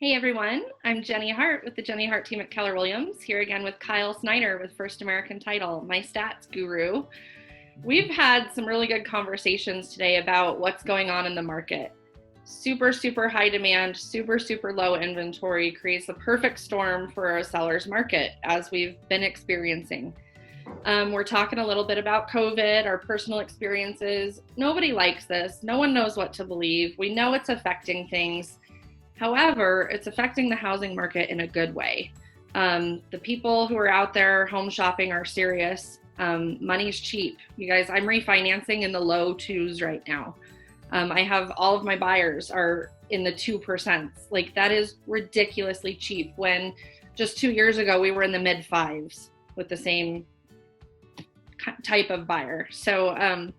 Hey everyone, I'm Jenny Hart with the Jenny Hart team at Keller Williams, here again with Kyle Snyder with First American Title, my stats guru. We've had some really good conversations today about what's going on in the market. Super high demand, super low inventory creates the perfect storm for a seller's market, as we've been experiencing. We're talking a little bit about COVID, our personal experiences. Nobody likes this. No one knows what to believe. We know it's affecting things. However, it's affecting the housing market in a good way. The people who are out there home shopping are serious. Money's cheap. You guys, I'm refinancing in the low twos right now. I have all of my buyers are in the 2%. Like, that is ridiculously cheap when just 2 years ago we were in the mid fives with the same type of buyer. So,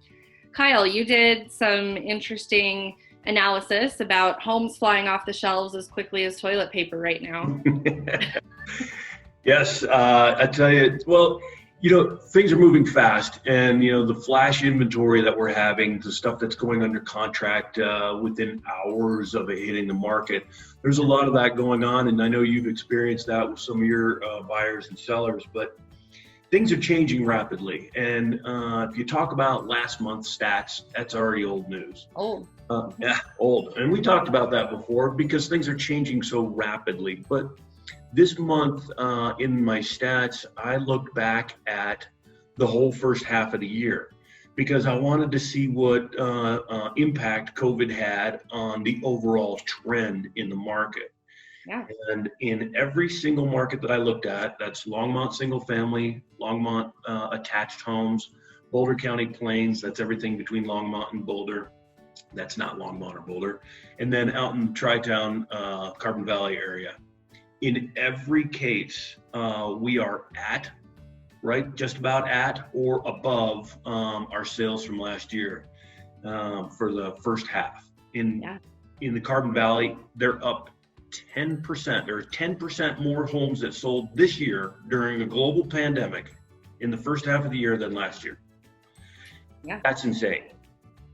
Kyle, you did some interesting analysis about homes flying off the shelves as quickly as toilet paper right now. Yes, I tell you, well, things are moving fast, and the flash inventory that we're having, the stuff that's going under contract within hours of it hitting the market, there's a lot of that going on, and I know you've experienced that with some of your buyers and sellers, but things are changing rapidly. And if you talk about last month's stats, that's already old news. Old. Yeah, old. And we talked about that before because things are changing so rapidly. But this month in my stats, I looked back at the whole first half of the year because I wanted to see what impact COVID had on the overall trend in the market. Yeah. And in every single market that I looked at, that's Longmont single family, Longmont attached homes, Boulder County Plains, that's everything between Longmont and Boulder. That's not Longmont or Boulder. And then out in Tri-Town, Carbon Valley area. In every case, we are at, right, just about at or above our sales from last year for the first half. In the Carbon Valley, they're up 10%. There are 10% more homes that sold this year during a global pandemic in the first half of the year than last year. Yeah. That's insane.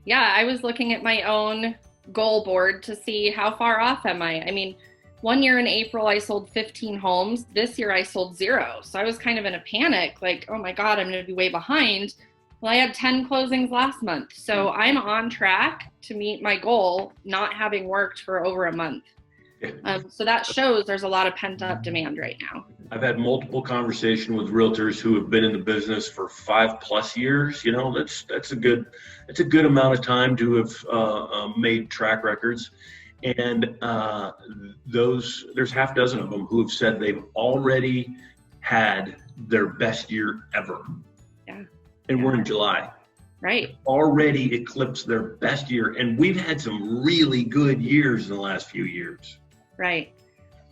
Yeah, I was looking at my own goal board to see how far off am I. I mean, one year in April, I sold 15 homes. This year, I sold 0. So I was kind of in a panic, like, oh my God, I'm going to be way behind. Well, I had 10 closings last month. So I'm on track to meet my goal, not having worked for over a month. So that shows there's a lot of pent up demand right now. I've had multiple conversations with realtors who have been in the business for 5+ years. That's a good amount of time to have made track records. And there's half a dozen of them who have said they've already had their best year ever. Yeah. And we're in July. Right. Already eclipsed their best year. And we've had some really good years in the last few years. Right.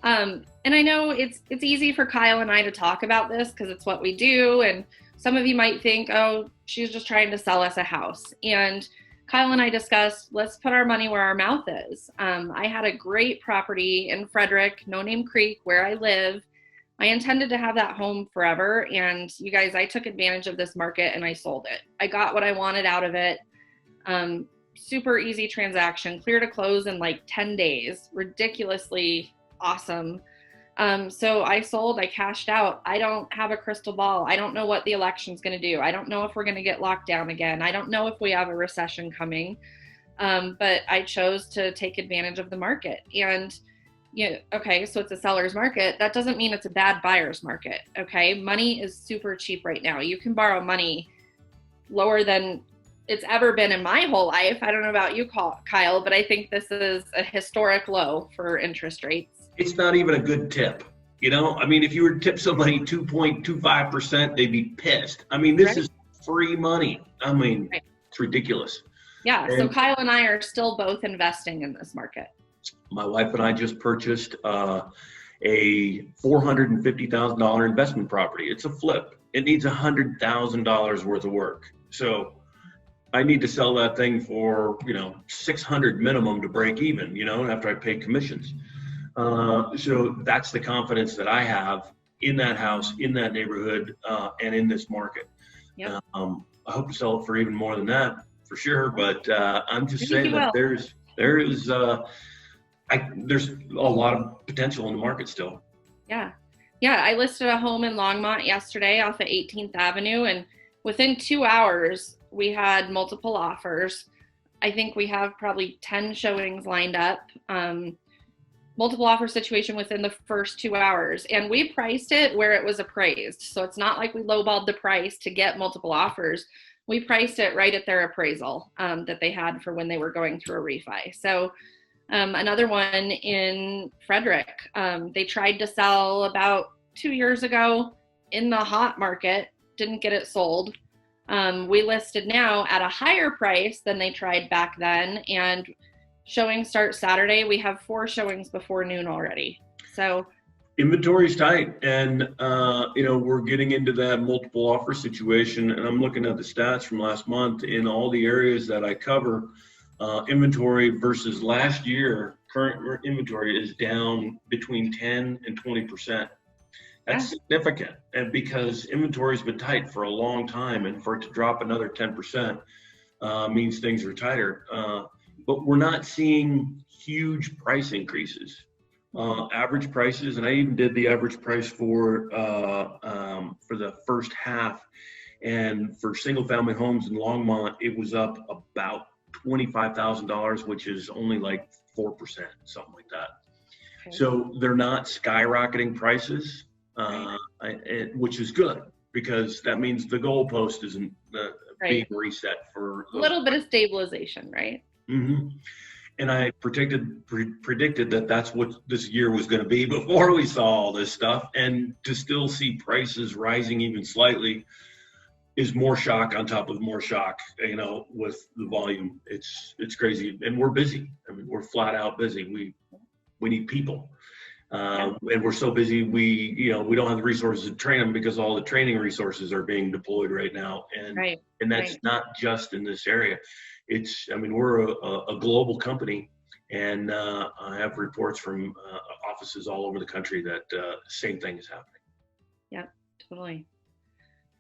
And I know it's easy for Kyle and I to talk about this because it's what we do. And some of you might think, oh, she's just trying to sell us a house. And Kyle and I discussed, let's put our money where our mouth is. I had a great property in Frederick, No Name Creek, where I live. I intended to have that home forever. And you guys, I took advantage of this market and I sold it. I got what I wanted out of it. Super easy transaction, clear to close in like 10 days, ridiculously awesome. So I sold, I cashed out. I don't have a crystal ball. I don't know what the election's going to do. I don't know if we're going to get locked down again. I don't know if we have a recession coming. But I chose to take advantage of the market. And okay, so it's a seller's market. That doesn't mean it's a bad buyer's market. Okay. Money is super cheap right now. You can borrow money lower than it's ever been in my whole life. I don't know about you, Kyle, but I think this is a historic low for interest rates. It's not even a good tip. I mean, if you were to tip somebody 2.25%, they'd be pissed. I mean, this is free money. I mean, It's ridiculous. Yeah. So Kyle and I are still both investing in this market. My wife and I just purchased a $450,000 investment property. It's a flip. It needs $100,000 worth of work. So I need to sell that thing for, $600 minimum to break even, after I pay commissions. So that's the confidence that I have in that house, in that neighborhood, and in this market. Yep. I hope to sell it for even more than that, for sure. But I'm just saying that there is There's a lot of potential in the market still. Yeah. Yeah. I listed a home in Longmont yesterday off of 18th Avenue, and within 2 hours, we had multiple offers. I think we have probably 10 showings lined up. Multiple offer situation within the first 2 hours. And we priced it where it was appraised. So it's not like we lowballed the price to get multiple offers. We priced it right at their appraisal that they had for when they were going through a refi. So another one in Frederick, they tried to sell about 2 years ago in the hot market, didn't get it sold. We listed now at a higher price than they tried back then, and showings start Saturday. We have 4 showings before noon already. So inventory's tight, and we're getting into that multiple offer situation. And I'm looking at the stats from last month in all the areas that I cover. Inventory versus last year, current inventory is down between 10 and 20%. That's significant, and because inventory's been tight for a long time, and for it to drop another 10% means things are tighter. But we're not seeing huge price increases. Average prices, and I even did the average price for the first half, and for single family homes in Longmont, it was up about $25,000, which is only like 4%, something like that. Okay. So they're not skyrocketing prices, which is good, because that means the goalpost isn't being reset for a little bit of stabilization, right? Mm-hmm. And I predicted that that's what this year was going to be before we saw all this stuff. And to still see prices rising even slightly is more shock on top of more shock, with the volume. It's crazy. And we're busy. I mean, we're flat out busy. We need people. And we're so busy, we don't have the resources to train them, because all the training resources are being deployed right now. And that's not just in this area. We're a global company, and I have reports from offices all over the country that same thing is happening. Yeah, totally.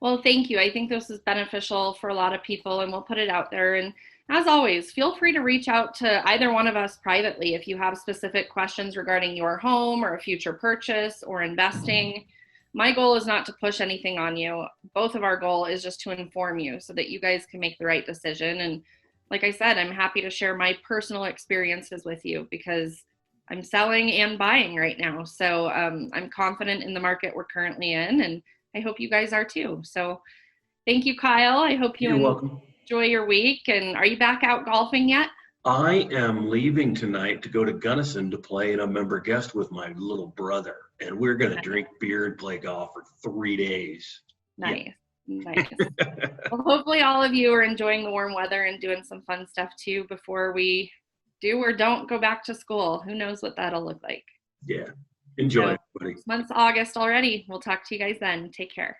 Well, thank you. I think this is beneficial for a lot of people, and we'll put it out there. And as always, feel free to reach out to either one of us privately if you have specific questions regarding your home or a future purchase or investing. My goal is not to push anything on you. Both of our goal is just to inform you so that you guys can make the right decision. And like I said, I'm happy to share my personal experiences with you, because I'm selling and buying right now. So I'm confident in the market we're currently in, and I hope you guys are too. So thank you, Kyle. I hope You're welcome. Enjoy your week. And are you back out golfing yet? I am leaving tonight to go to Gunnison to play in a member guest with my little brother. And we're going to drink beer and play golf for 3 days. Nice. Yeah. Nice. Well, hopefully all of you are enjoying the warm weather and doing some fun stuff too before we do or don't go back to school. Who knows what that'll look like. Yeah. Enjoy it, buddy. Month's August already. We'll talk to you guys then. Take care.